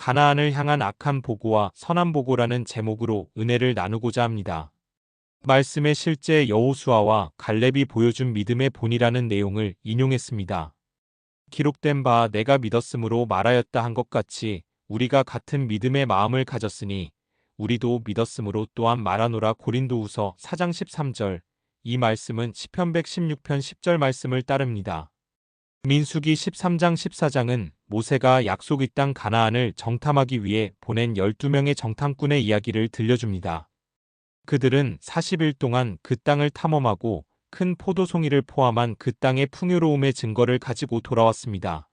가나안을 향한 악한 보고와 선한 보고라는 제목으로 은혜를 나누고자 합니다. 말씀의 실제 여호수아와 갈렙이 보여준 믿음의 본이라는 내용을 인용했습니다. 기록된 바 내가 믿었으므로 말하였다 한 것 같이 우리가 같은 믿음의 마음을 가졌으니 우리도 믿었으므로 또한 말하노라. 고린도후서 4장 13절. 이 말씀은 시편 116편 10절 말씀을 따릅니다. 민수기 13장 14장은 모세가 약속의 땅 가나안을 정탐하기 위해 보낸 12명의 정탐꾼의 이야기를 들려줍니다. 그들은 40일 동안 그 땅을 탐험하고 큰 포도송이를 포함한 그 땅의 풍요로움의 증거를 가지고 돌아왔습니다.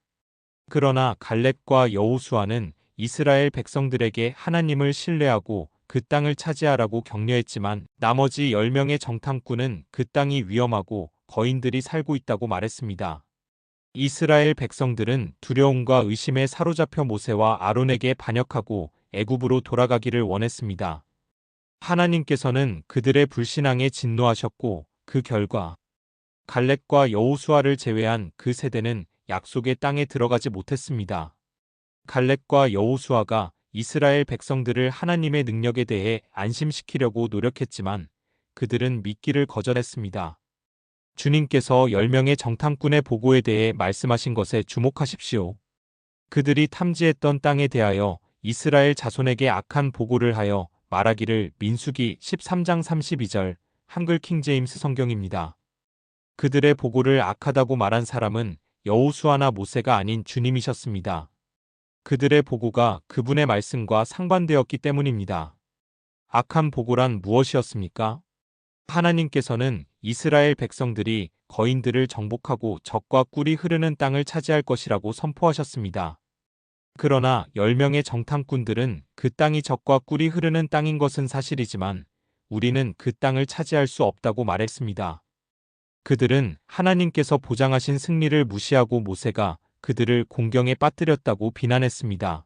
그러나 갈렙과 여호수아는 이스라엘 백성들에게 하나님을 신뢰하고 그 땅을 차지하라고 격려했지만 나머지 10명의 정탐꾼은 그 땅이 위험하고 거인들이 살고 있다고 말했습니다. 이스라엘 백성들은 두려움과 의심에 사로잡혀 모세와 아론에게 반역하고 애굽으로 돌아가기를 원했습니다. 하나님께서는 그들의 불신앙에 진노하셨고 그 결과 갈렙과 여호수아를 제외한 그 세대는 약속의 땅에 들어가지 못했습니다. 갈렙과 여호수아가 이스라엘 백성들을 하나님의 능력에 대해 안심시키려고 노력했지만 그들은 믿기를 거절했습니다. 주님께서 10명의 정탐꾼의 보고에 대해 말씀하신 것에 주목하십시오. 그들이 탐지했던 땅에 대하여 이스라엘 자손에게 악한 보고를 하여 말하기를. 민수기 13장 32절. 한글 킹제임스 성경입니다. 그들의 보고를 악하다고 말한 사람은 여호수아나 모세가 아닌 주님이셨습니다. 그들의 보고가 그분의 말씀과 상반되었기 때문입니다. 악한 보고란 무엇이었습니까? 하나님께서는 이스라엘 백성들이 거인들을 정복하고 적과 꿀이 흐르는 땅을 차지할 것이라고 선포하셨습니다. 그러나 10명의 정탐꾼들은 그 땅이 적과 꿀이 흐르는 땅인 것은 사실이지만 우리는 그 땅을 차지할 수 없다고 말했습니다. 그들은 하나님께서 보장하신 승리를 무시하고 모세가 그들을 공경에 빠뜨렸다고 비난했습니다.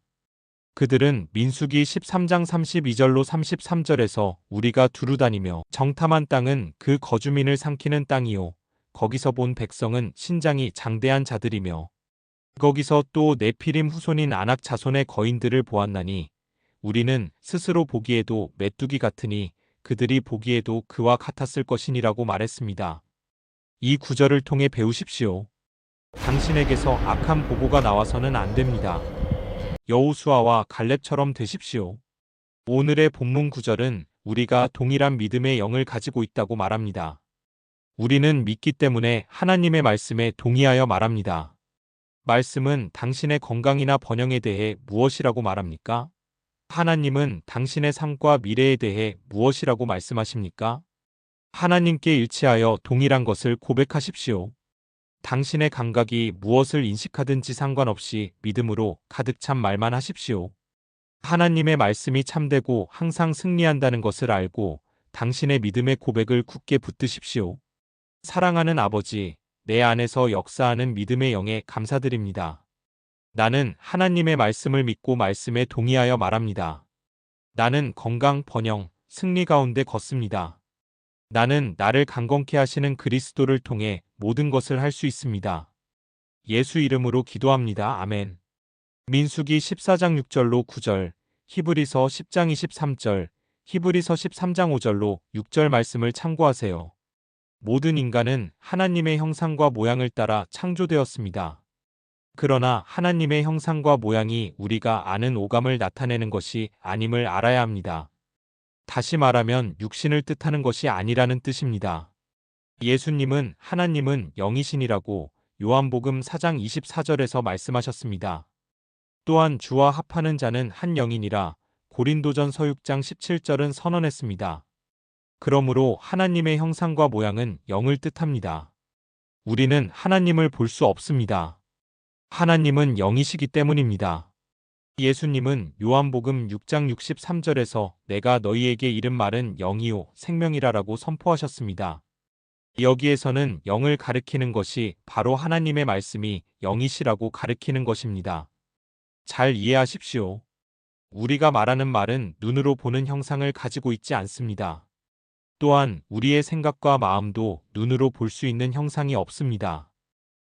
그들은 민수기 13장 32절로 33절에서 우리가 두루 다니며 정탐한 땅은 그 거주민을 삼키는 땅이요 거기서 본 백성은 신장이 장대한 자들이며 거기서 또 네피림 후손인 아낙 자손의 거인들을 보았나니 우리는 스스로 보기에도 메뚜기 같으니 그들이 보기에도 그와 같았을 것이니라고 말했습니다. 이 구절을 통해 배우십시오. 당신에게서 악한 보고가 나와서는 안 됩니다. 여호수아와 갈렙처럼 되십시오. 오늘의 본문 구절은 우리가 동일한 믿음의 영을 가지고 있다고 말합니다. 우리는 믿기 때문에 하나님의 말씀에 동의하여 말합니다. 말씀은 당신의 건강이나 번영에 대해 무엇이라고 말합니까? 하나님은 당신의 삶과 미래에 대해 무엇이라고 말씀하십니까? 하나님께 일치하여 동일한 것을 고백하십시오. 당신의 감각이 무엇을 인식하든지 상관없이 믿음으로 가득 찬 말만 하십시오. 하나님의 말씀이 참되고 항상 승리한다는 것을 알고 당신의 믿음의 고백을 굳게 붙드십시오. 사랑하는 아버지, 내 안에서 역사하는 믿음의 영에 감사드립니다. 나는 하나님의 말씀을 믿고 말씀에 동의하여 말합니다. 나는 건강, 번영, 승리 가운데 걷습니다. 나는 나를 강건케 하시는 그리스도를 통해 모든 것을 할 수 있습니다. 예수 이름으로 기도합니다. 아멘. 민수기 14장 6절로 9절, 히브리서 10장 23절, 히브리서 13장 5절로 6절 말씀을 참고하세요. 모든 인간은 하나님의 형상과 모양을 따라 창조되었습니다. 그러나 하나님의 형상과 모양이 우리가 아는 오감을 나타내는 것이 아님을 알아야 합니다. 다시 말하면 육신을 뜻하는 것이 아니라는 뜻입니다. 예수님은 하나님은 영이신이라고 요한복음 4장 24절에서 말씀하셨습니다. 또한 주와 합하는 자는 한 영이니라 고린도전서 6장 17절은 선언했습니다. 그러므로 하나님의 형상과 모양은 영을 뜻합니다. 우리는 하나님을 볼 수 없습니다. 하나님은 영이시기 때문입니다. 예수님은 요한복음 6장 63절에서 내가 너희에게 이른 말은 영이요 생명이라라고 선포하셨습니다. 여기에서는 영을 가리키는 것이 바로 하나님의 말씀이 영이시라고 가리키는 것입니다. 잘 이해하십시오. 우리가 말하는 말은 눈으로 보는 형상을 가지고 있지 않습니다. 또한 우리의 생각과 마음도 눈으로 볼 수 있는 형상이 없습니다.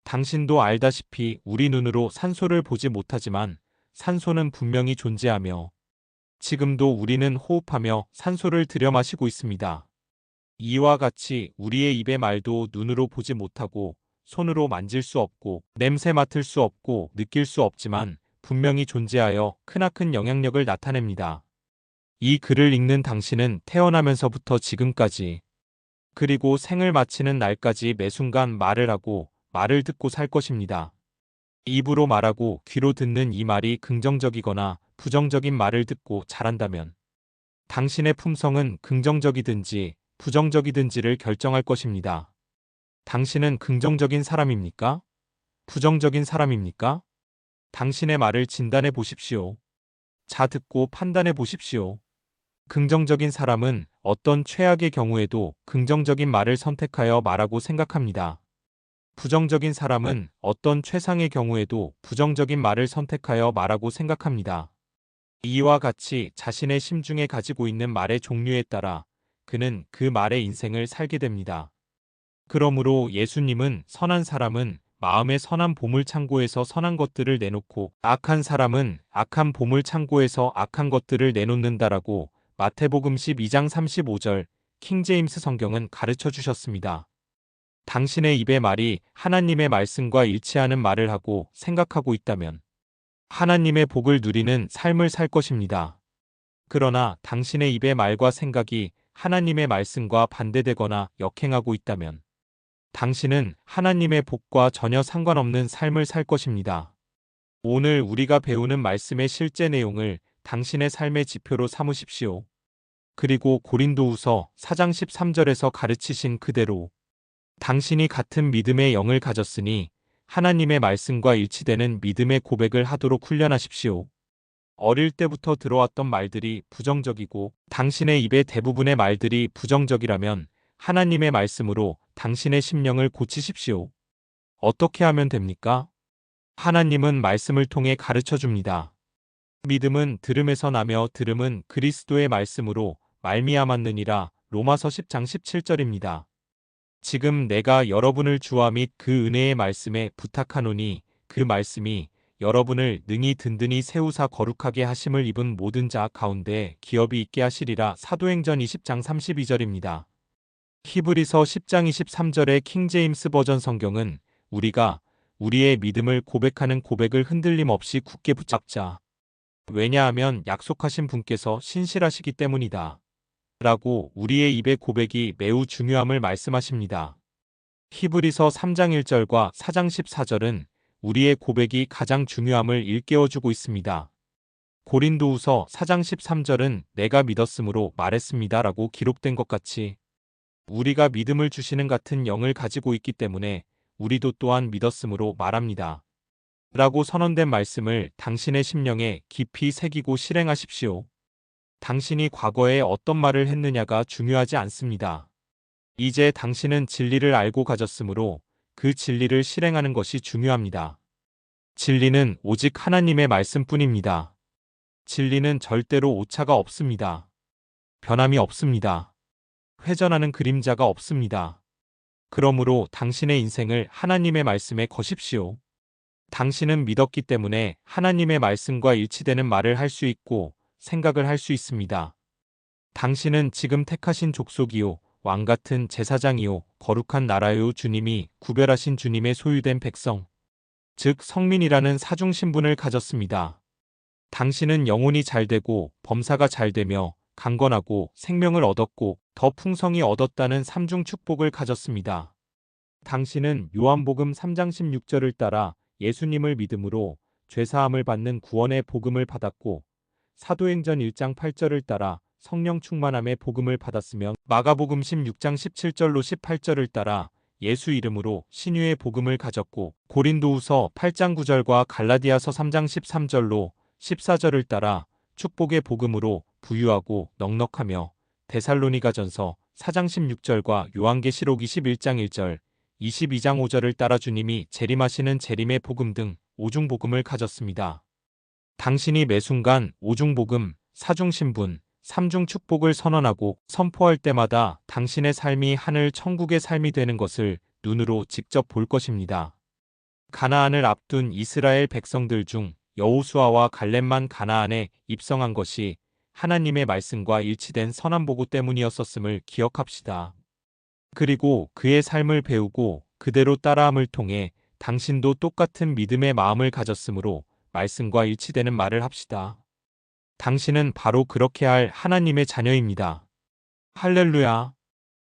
당신도 알다시피 우리 눈으로 산소를 보지 못하지만 산소는 분명히 존재하며 지금도 우리는 호흡하며 산소를 들여 마시고 있습니다. 이와 같이 우리의 입의 말도 눈으로 보지 못하고 손으로 만질 수 없고 냄새 맡을 수 없고 느낄 수 없지만 분명히 존재하여 크나큰 영향력을 나타냅니다. 이 글을 읽는 당신은 태어나면서부터 지금까지 그리고 생을 마치는 날까지 매 순간 말을 하고 말을 듣고 살 것입니다. 입으로 말하고 귀로 듣는 이 말이 긍정적이거나 부정적인 말을 듣고 자란다면 당신의 품성은 긍정적이든지 부정적이든지를 결정할 것입니다. 당신은 긍정적인 사람입니까? 부정적인 사람입니까? 당신의 말을 진단해 보십시오. 자 듣고 판단해 보십시오. 긍정적인 사람은 어떤 최악의 경우에도 긍정적인 말을 선택하여 말하고 생각합니다. 부정적인 사람은 어떤 최상의 경우에도 부정적인 말을 선택하여 말하고 생각합니다. 이와 같이 자신의 심중에 가지고 있는 말의 종류에 따라 그는 그 말의 인생을 살게 됩니다. 그러므로 예수님은 선한 사람은 마음의 선한 보물 창고에서 선한 것들을 내놓고 악한 사람은 악한 보물 창고에서 악한 것들을 내놓는다라고 마태복음 12장 35절 킹제임스 성경은 가르쳐 주셨습니다. 당신의 입의 말이 하나님의 말씀과 일치하는 말을 하고 생각하고 있다면 하나님의 복을 누리는 삶을 살 것입니다. 그러나 당신의 입의 말과 생각이 하나님의 말씀과 반대되거나 역행하고 있다면 당신은 하나님의 복과 전혀 상관없는 삶을 살 것입니다. 오늘 우리가 배우는 말씀의 실제 내용을 당신의 삶의 지표로 삼으십시오. 그리고 고린도후서 4장 13절에서 가르치신 그대로 당신이 같은 믿음의 영을 가졌으니 하나님의 말씀과 일치되는 믿음의 고백을 하도록 훈련하십시오. 어릴 때부터 들어왔던 말들이 부정적이고 당신의 입의 대부분의 말들이 부정적이라면 하나님의 말씀으로 당신의 심령을 고치십시오. 어떻게 하면 됩니까? 하나님은 말씀을 통해 가르쳐 줍니다. 믿음은 들음에서 나며 들음은 그리스도의 말씀으로 말미암았느니라. 로마서 10장 17절입니다. 지금 내가 여러분을 주와 및 그 은혜의 말씀에 부탁하노니 그 말씀이 여러분을 능히 든든히 세우사 거룩하게 하심을 입은 모든 자 가운데 기업이 있게 하시리라. 사도행전 20장 32절입니다. 히브리서 10장 23절의 킹제임스 버전 성경은 우리가 우리의 믿음을 고백하는 고백을 흔들림 없이 굳게 붙잡자. 왜냐하면 약속하신 분께서 신실하시기 때문이다. 라고 우리의 입의 고백이 매우 중요함을 말씀하십니다. 히브리서 3장 1절과 4장 14절은 우리의 고백이 가장 중요함을 일깨워주고 있습니다. 고린도후서 4장 13절은 내가 믿었으므로 말했습니다. 라고 기록된 것 같이 우리가 믿음을 주시는 같은 영을 가지고 있기 때문에 우리도 또한 믿었으므로 말합니다. 라고 선언된 말씀을 당신의 심령에 깊이 새기고 실행하십시오. 당신이 과거에 어떤 말을 했느냐가 중요하지 않습니다. 이제 당신은 진리를 알고 가졌으므로 그 진리를 실행하는 것이 중요합니다. 진리는 오직 하나님의 말씀뿐입니다. 진리는 절대로 오차가 없습니다. 변함이 없습니다. 회전하는 그림자가 없습니다. 그러므로 당신의 인생을 하나님의 말씀에 거십시오. 당신은 믿었기 때문에 하나님의 말씀과 일치되는 말을 할 수 있고 생각을 할 수 있습니다. 당신은 지금 택하신 족속이요 왕같은 제사장이요 거룩한 나라요 주님이 구별하신 주님의 소유된 백성, 즉 성민이라는 사중 신분을 가졌습니다. 당신은 영혼이 잘되고 범사가 잘되며 강건하고 생명을 얻었고 더 풍성히 얻었다는 삼중 축복을 가졌습니다. 당신은 요한복음 3장 16절을 따라 예수님을 믿음으로 죄사함을 받는 구원의 복음을 받았고 사도행전 1장 8절을 따라 성령 충만함의 복음을 받았으며 마가복음 16장 17절로 18절을 따라 예수 이름으로 신유의 복음을 가졌고 고린도후서 8장 9절과 갈라디아서 3장 13절로 14절을 따라 축복의 복음으로 부유하고 넉넉하며 데살로니가전서 4장 16절과 요한계시록 21장 1절, 22장 5절을 따라 주님이 재림하시는 재림의 복음 등 오중 복음을 가졌습니다. 당신이 매 순간 오중 복음, 사중 신분, 삼중 축복을 선언하고 선포할 때마다 당신의 삶이 하늘 천국의 삶이 되는 것을 눈으로 직접 볼 것입니다. 가나안을 앞둔 이스라엘 백성들 중 여호수아와 갈렙만 가나안에 입성한 것이 하나님의 말씀과 일치된 선한 보고 때문이었었음을 기억합시다. 그리고 그의 삶을 배우고 그대로 따라함을 통해 당신도 똑같은 믿음의 마음을 가졌으므로 말씀과 일치되는 말을 합시다. 당신은 바로 그렇게 할 하나님의 자녀입니다. 할렐루야.